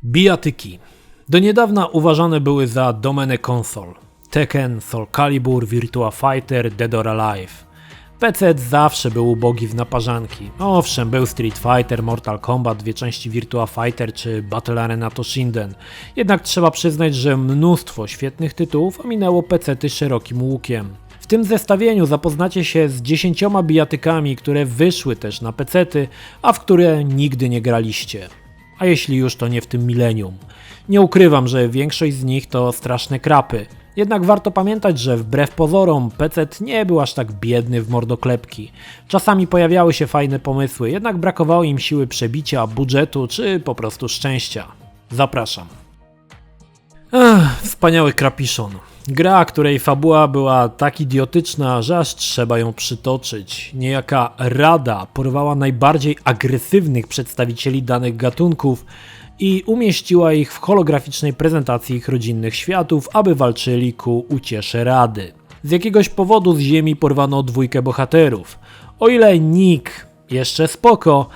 Bijatyki. Do niedawna uważane były za domenę konsol. Tekken, Soul Calibur, Virtua Fighter, Dead or Alive. PC zawsze był ubogi w naparzanki. Owszem, był Street Fighter, Mortal Kombat, dwie części Virtua Fighter czy Battle Arena Toshinden. Jednak trzeba przyznać, że mnóstwo świetnych tytułów ominęło PC-ty szerokim łukiem. W tym zestawieniu zapoznacie się z 10 bijatykami, które wyszły też na PC-ty, a w które nigdy nie graliście. A jeśli już, to nie w tym milenium. Nie ukrywam, że większość z nich to straszne krapy. Jednak warto pamiętać, że wbrew pozorom PC nie był aż tak biedny w mordoklepki. Czasami pojawiały się fajne pomysły, jednak brakowało im siły przebicia, budżetu czy po prostu szczęścia. Zapraszam. Wspaniały Krapiszon. Gra, której fabuła była tak idiotyczna, że aż trzeba ją przytoczyć. Niejaka Rada porwała najbardziej agresywnych przedstawicieli danych gatunków i umieściła ich w holograficznej prezentacji ich rodzinnych światów, aby walczyli ku uciesze Rady. Z jakiegoś powodu z ziemi porwano dwójkę bohaterów. O ile Nick jeszcze spoko,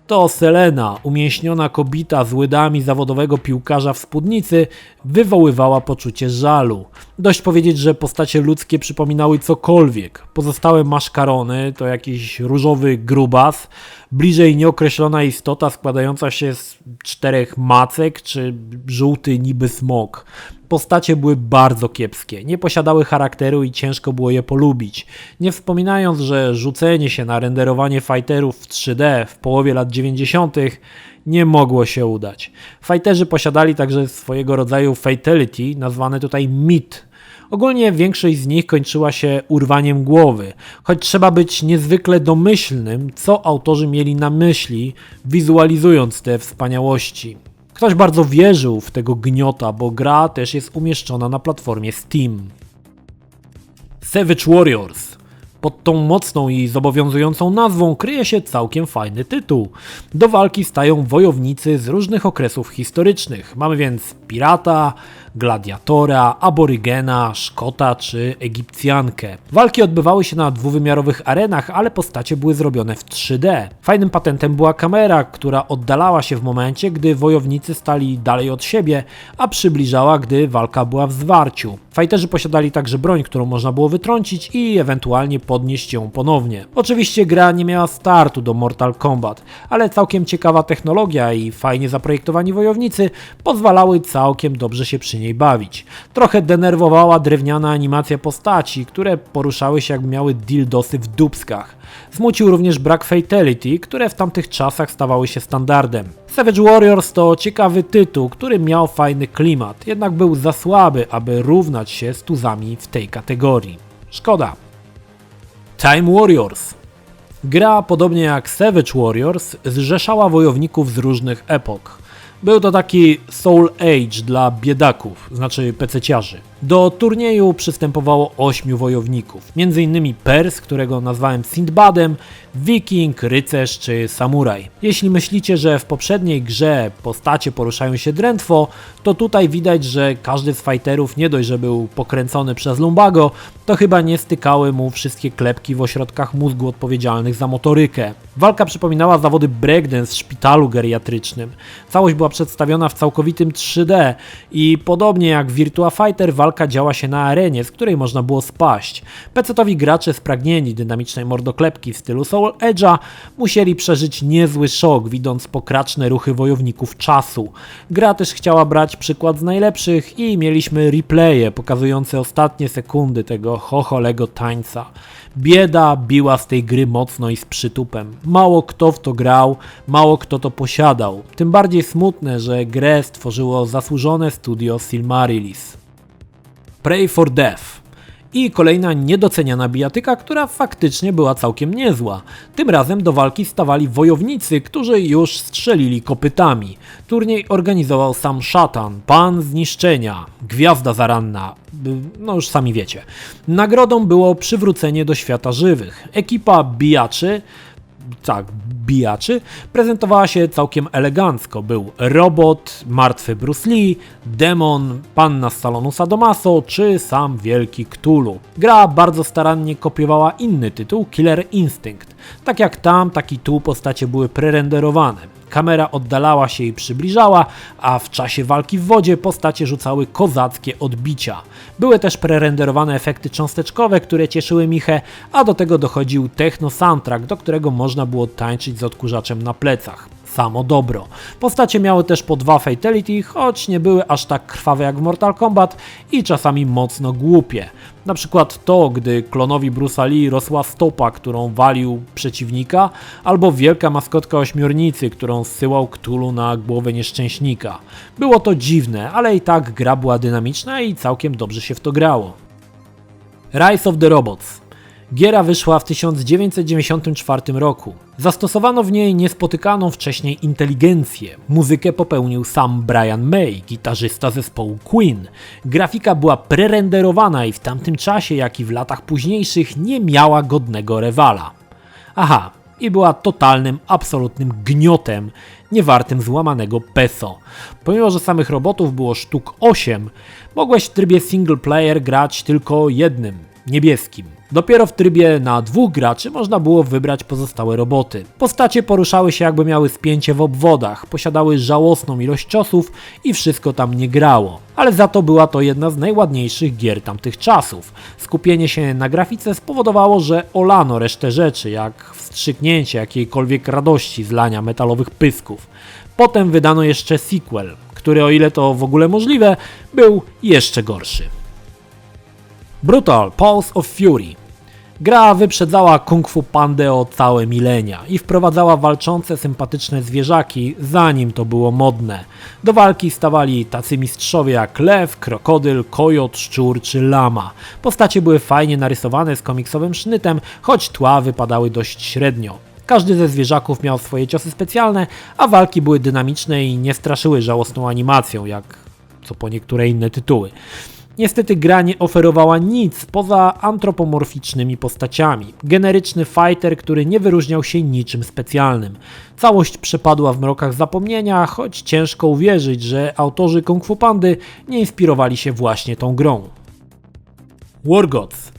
to Selena, umięśniona kobieta z łydami zawodowego piłkarza w spódnicy, wywoływała poczucie żalu. Dość powiedzieć, że postacie ludzkie przypominały cokolwiek. Pozostałe maszkarony to jakiś różowy grubas, bliżej nieokreślona istota składająca się z 4 macek czy żółty niby smok. Postacie były bardzo kiepskie, nie posiadały charakteru i ciężko było je polubić. Nie wspominając, że rzucenie się na renderowanie fighterów w 3D w połowie lat 90. nie mogło się udać. Fighterzy posiadali także swojego rodzaju fatality, nazwane tutaj MIT. Ogólnie większość z nich kończyła się urwaniem głowy, choć trzeba być niezwykle domyślnym, co autorzy mieli na myśli, wizualizując te wspaniałości. Ktoś bardzo wierzył w tego gniota, bo gra też jest umieszczona na platformie Steam. Savage Warriors. Pod tą mocną i zobowiązującą nazwą kryje się całkiem fajny tytuł. Do walki stają wojownicy z różnych okresów historycznych. Mamy więc pirata, gladiatora, aborygena, Szkota czy Egipcjankę. Walki odbywały się na dwuwymiarowych arenach, ale postacie były zrobione w 3D. Fajnym patentem była kamera, która oddalała się w momencie, gdy wojownicy stali dalej od siebie, a przybliżała, gdy walka była w zwarciu. Fighterzy posiadali także broń, którą można było wytrącić i ewentualnie podnieść ją ponownie. Oczywiście gra nie miała startu do Mortal Kombat, ale całkiem ciekawa technologia i fajnie zaprojektowani wojownicy pozwalały całkiem dobrze się przy niej bawić. Trochę denerwowała drewniana animacja postaci, które poruszały się jakby miały dildosy w dupskach. Smucił również brak fatality, które w tamtych czasach stawały się standardem. Savage Warriors to ciekawy tytuł, który miał fajny klimat, jednak był za słaby, aby równać się z tuzami w tej kategorii. Szkoda. Time Warriors. Gra, podobnie jak Savage Warriors, zrzeszała wojowników z różnych epok. Był to taki Soul Age dla biedaków, znaczy pececiarzy. Do turnieju przystępowało 8 wojowników, m.in. Pers, którego nazwałem Sindbadem, Wiking, rycerz czy samuraj. Jeśli myślicie, że w poprzedniej grze postacie poruszają się drętwo, to tutaj widać, że każdy z fighterów nie dość, że był pokręcony przez lumbago, to chyba nie stykały mu wszystkie klepki w ośrodkach mózgu odpowiedzialnych za motorykę. Walka przypominała zawody breakdance w szpitalu geriatrycznym. Całość była przedstawiona w całkowitym 3D i podobnie jak w Virtua Fighter walka działa się na arenie, z której można było spaść. PC-towi gracze spragnieni dynamicznej mordoklepki w stylu Soul Edge'a musieli przeżyć niezły szok, widząc pokraczne ruchy wojowników czasu. Gra też chciała brać przykład z najlepszych i mieliśmy replaye pokazujące ostatnie sekundy tego chocholego tańca. Bieda biła z tej gry mocno i z przytupem. Mało kto w to grał, mało kto to posiadał. Tym bardziej smutne, że grę stworzyło zasłużone studio Silmarilis. Pray for Death. I kolejna niedoceniana bijatyka, która faktycznie była całkiem niezła. Tym razem do walki stawali wojownicy, którzy już strzelili kopytami. Turniej organizował sam Szatan, pan zniszczenia, gwiazda zaranna, no już sami wiecie. Nagrodą było przywrócenie do świata żywych. Ekipa bijaczy prezentowała się całkiem elegancko. Był robot, martwy Bruce Lee, demon, panna z salonu Sadomaso czy sam wielki Cthulhu. Gra bardzo starannie kopiowała inny tytuł, Killer Instinct. Tak jak tam, tak i tu postacie były prerenderowane. Kamera oddalała się i przybliżała, a w czasie walki w wodzie postacie rzucały kozackie odbicia. Były też prerenderowane efekty cząsteczkowe, które cieszyły Michę, a do tego dochodził techno soundtrack, do którego można było tańczyć z odkurzaczem na plecach. Samo dobro. Postacie miały też po 2 fatality, choć nie były aż tak krwawe jak w Mortal Kombat i czasami mocno głupie. Na przykład to, gdy klonowi Bruce'a Lee rosła stopa, którą walił przeciwnika, albo wielka maskotka ośmiornicy, którą zsyłał Cthulhu na głowę nieszczęśnika. Było to dziwne, ale i tak gra była dynamiczna i całkiem dobrze się w to grało. Rise of the Robots. Giera wyszła w 1994 roku. Zastosowano w niej niespotykaną wcześniej inteligencję. Muzykę popełnił sam Brian May, gitarzysta zespołu Queen. Grafika była prerenderowana i w tamtym czasie, jak i w latach późniejszych, nie miała godnego rywala. Aha, i była totalnym, absolutnym gniotem, niewartym złamanego peso. Pomimo, że samych robotów było sztuk 8, mogłeś w trybie single player grać tylko jednym, niebieskim. Dopiero w trybie na 2 graczy można było wybrać pozostałe roboty. Postacie poruszały się jakby miały spięcie w obwodach, posiadały żałosną ilość ciosów i wszystko tam nie grało. Ale za to była to jedna z najładniejszych gier tamtych czasów. Skupienie się na grafice spowodowało, że olano resztę rzeczy, jak wstrzyknięcie jakiejkolwiek radości z lania metalowych pysków. Potem wydano jeszcze sequel, który, o ile to w ogóle możliwe, był jeszcze gorszy. Brutal Pulse of Fury. Gra wyprzedzała Kung Fu Pandę o całe milenia i wprowadzała walczące, sympatyczne zwierzaki, zanim to było modne. Do walki stawali tacy mistrzowie jak lew, krokodyl, kojot, szczur czy lama. Postacie były fajnie narysowane z komiksowym sznytem, choć tła wypadały dość średnio. Każdy ze zwierzaków miał swoje ciosy specjalne, a walki były dynamiczne i nie straszyły żałosną animacją, jak co po niektóre inne tytuły. Niestety gra nie oferowała nic poza antropomorficznymi postaciami. Generyczny fighter, który nie wyróżniał się niczym specjalnym. Całość przepadła w mrokach zapomnienia, choć ciężko uwierzyć, że autorzy Kung Fu Pandy nie inspirowali się właśnie tą grą. War Gods.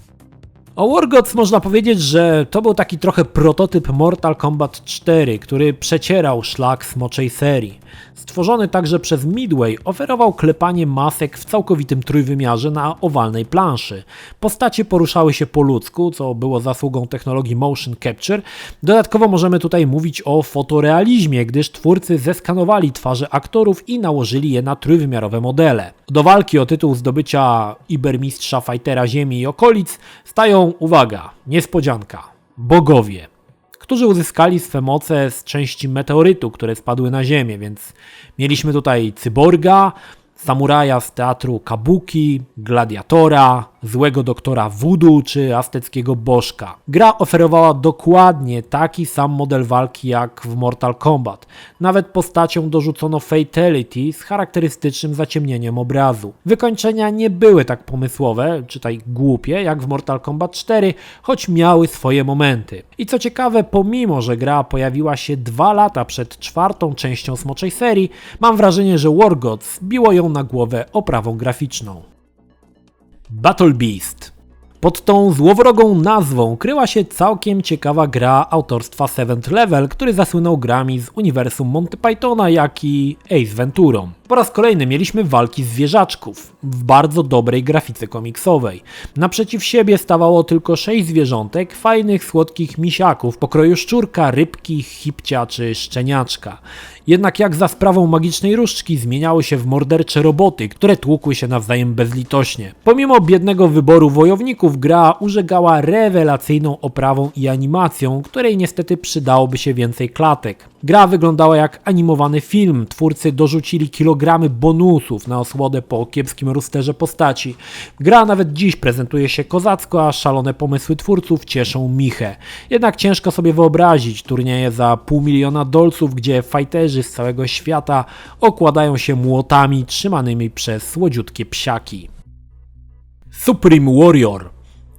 O War Gods można powiedzieć, że to był taki trochę prototyp Mortal Kombat 4, który przecierał szlak smoczej serii. Stworzony także przez Midway, oferował klepanie masek w całkowitym trójwymiarze na owalnej planszy. Postacie poruszały się po ludzku, co było zasługą technologii motion capture. Dodatkowo możemy tutaj mówić o fotorealizmie, gdyż twórcy zeskanowali twarze aktorów i nałożyli je na trójwymiarowe modele. Do walki o tytuł zdobycia Ibermistrza Fightera Ziemi i okolic stają, uwaga, niespodzianka, bogowie, którzy uzyskali swe moce z części meteorytu, które spadły na ziemię, więc mieliśmy tutaj cyborga, samuraja z teatru kabuki, gladiatora, złego doktora voodoo czy azteckiego bożka. Gra oferowała dokładnie taki sam model walki jak w Mortal Kombat. Nawet postaciom dorzucono fatality z charakterystycznym zaciemnieniem obrazu. Wykończenia nie były tak pomysłowe, czy tak głupie jak w Mortal Kombat 4, choć miały swoje momenty. I co ciekawe, pomimo że gra pojawiła się 2 lata przed 4. częścią smoczej serii, mam wrażenie, że War Gods biło ją na głowę oprawą graficzną. Battle Beast. Pod tą złowrogą nazwą kryła się całkiem ciekawa gra autorstwa Seventh Level, który zasłynął grami z uniwersum Monty Pythona, jak i Ace Venturą. Po raz kolejny mieliśmy walki zwierzaczków w bardzo dobrej grafice komiksowej. Naprzeciw siebie stawało tylko 6 zwierzątek, fajnych, słodkich misiaków pokroju szczurka, rybki, hipcia czy szczeniaczka. Jednak jak za sprawą magicznej różdżki zmieniały się w mordercze roboty, które tłukły się nawzajem bezlitośnie. Pomimo biednego wyboru wojowników, gra użegała rewelacyjną oprawą i animacją, której niestety przydałoby się więcej klatek. Gra wyglądała jak animowany film, twórcy dorzucili kilogramy bonusów na osłodę po kiepskim rusterze postaci. Gra nawet dziś prezentuje się kozacko, a szalone pomysły twórców cieszą Michę. Jednak ciężko sobie wyobrazić turnieje za $500,000, gdzie fighterzy z całego świata okładają się młotami trzymanymi przez słodziutkie psiaki. Supreme Warrior.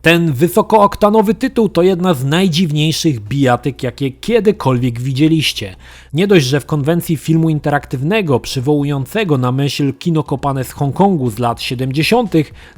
Ten wysokooktanowy tytuł to jedna z najdziwniejszych bijatyk, jakie kiedykolwiek widzieliście. Nie dość, że w konwencji filmu interaktywnego przywołującego na myśl kino kopane z Hongkongu z lat 70.,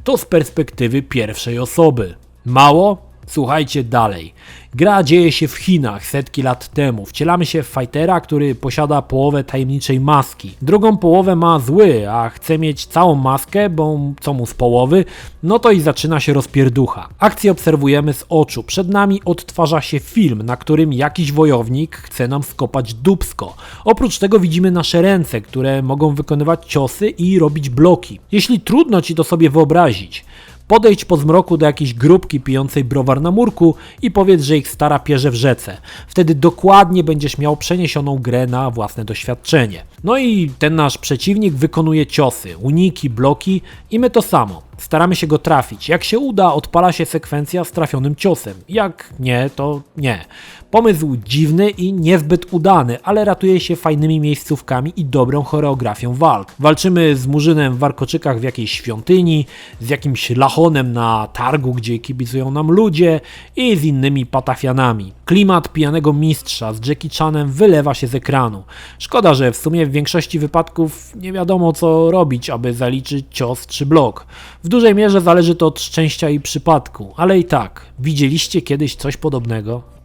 to z perspektywy pierwszej osoby. Mało? Słuchajcie dalej. Gra dzieje się w Chinach setki lat temu. Wcielamy się w fightera, który posiada połowę tajemniczej maski. Drugą połowę ma zły, a chce mieć całą maskę, bo co mu z połowy? No to i zaczyna się rozpierducha. Akcję obserwujemy z oczu. Przed nami odtwarza się film, na którym jakiś wojownik chce nam skopać dupsko. Oprócz tego widzimy nasze ręce, które mogą wykonywać ciosy i robić bloki. Jeśli trudno ci to sobie wyobrazić, podejdź po zmroku do jakiejś grupki pijącej browar na murku i powiedz, że ich stara pierze w rzece. Wtedy dokładnie będziesz miał przeniesioną grę na własne doświadczenie. No i ten nasz przeciwnik wykonuje ciosy, uniki, bloki i my to samo. Staramy się go trafić. Jak się uda, odpala się sekwencja z trafionym ciosem. Jak nie, to nie. Pomysł dziwny i niezbyt udany, ale ratuje się fajnymi miejscówkami i dobrą choreografią walk. Walczymy z Murzynem w warkoczykach w jakiejś świątyni, z jakimś lachonem na targu, gdzie kibicują nam ludzie i z innymi patafianami. Klimat pijanego mistrza z Jackie Chanem wylewa się z ekranu. Szkoda, że w sumie w większości wypadków nie wiadomo co robić, aby zaliczyć cios czy blok. W dużej mierze zależy to od szczęścia i przypadku, ale i tak, widzieliście kiedyś coś podobnego?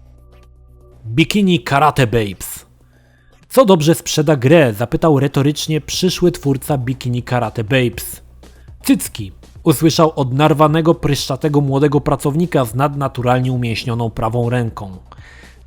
Bikini Karate Babes. Co dobrze sprzeda grę? Zapytał retorycznie przyszły twórca Bikini Karate Babes. Cycki. Usłyszał od narwanego, pryszczatego młodego pracownika z nadnaturalnie umięśnioną prawą ręką.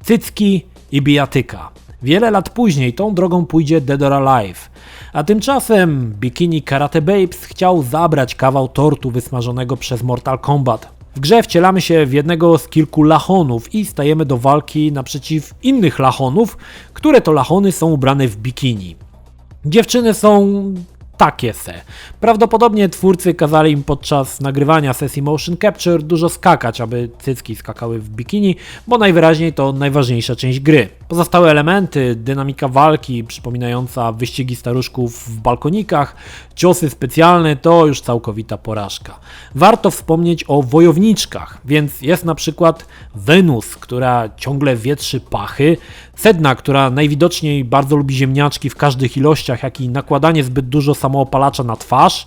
Cycki i bijatyka. Wiele lat później tą drogą pójdzie Dead or Alive. A tymczasem Bikini Karate Babes chciał zabrać kawał tortu wysmażonego przez Mortal Kombat. W grze wcielamy się w jednego z kilku lachonów i stajemy do walki naprzeciw innych lachonów, które to lachony są ubrane w bikini. Dziewczyny są takie se. Prawdopodobnie twórcy kazali im podczas nagrywania sesji motion capture dużo skakać, aby cycki skakały w bikini, bo najwyraźniej to najważniejsza część gry. Pozostałe elementy, dynamika walki przypominająca wyścigi staruszków w balkonikach, ciosy specjalne to już całkowita porażka. Warto wspomnieć o wojowniczkach, więc jest na przykład Wenus, która ciągle wietrzy pachy, Sedna, która najwidoczniej bardzo lubi ziemniaczki w każdych ilościach, jak i nakładanie zbyt dużo samoopalacza na twarz,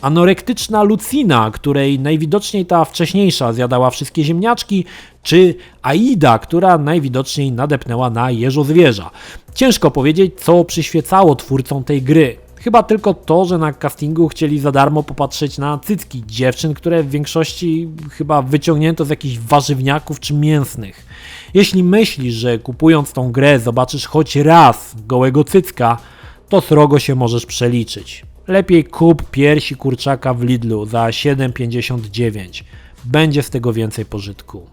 anorektyczna Lucina, której najwidoczniej ta wcześniejsza zjadała wszystkie ziemniaczki, czy Aida, która najwidoczniej nadepnęła na jeżozwierza. Ciężko powiedzieć, co przyświecało twórcom tej gry. Chyba tylko to, że na castingu chcieli za darmo popatrzeć na cycki dziewczyn, które w większości chyba wyciągnięto z jakichś warzywniaków czy mięsnych. Jeśli myślisz, że kupując tą grę zobaczysz choć raz gołego cycka, to srogo się możesz przeliczyć. Lepiej kup piersi kurczaka w Lidlu za 7,59. Będzie z tego więcej pożytku.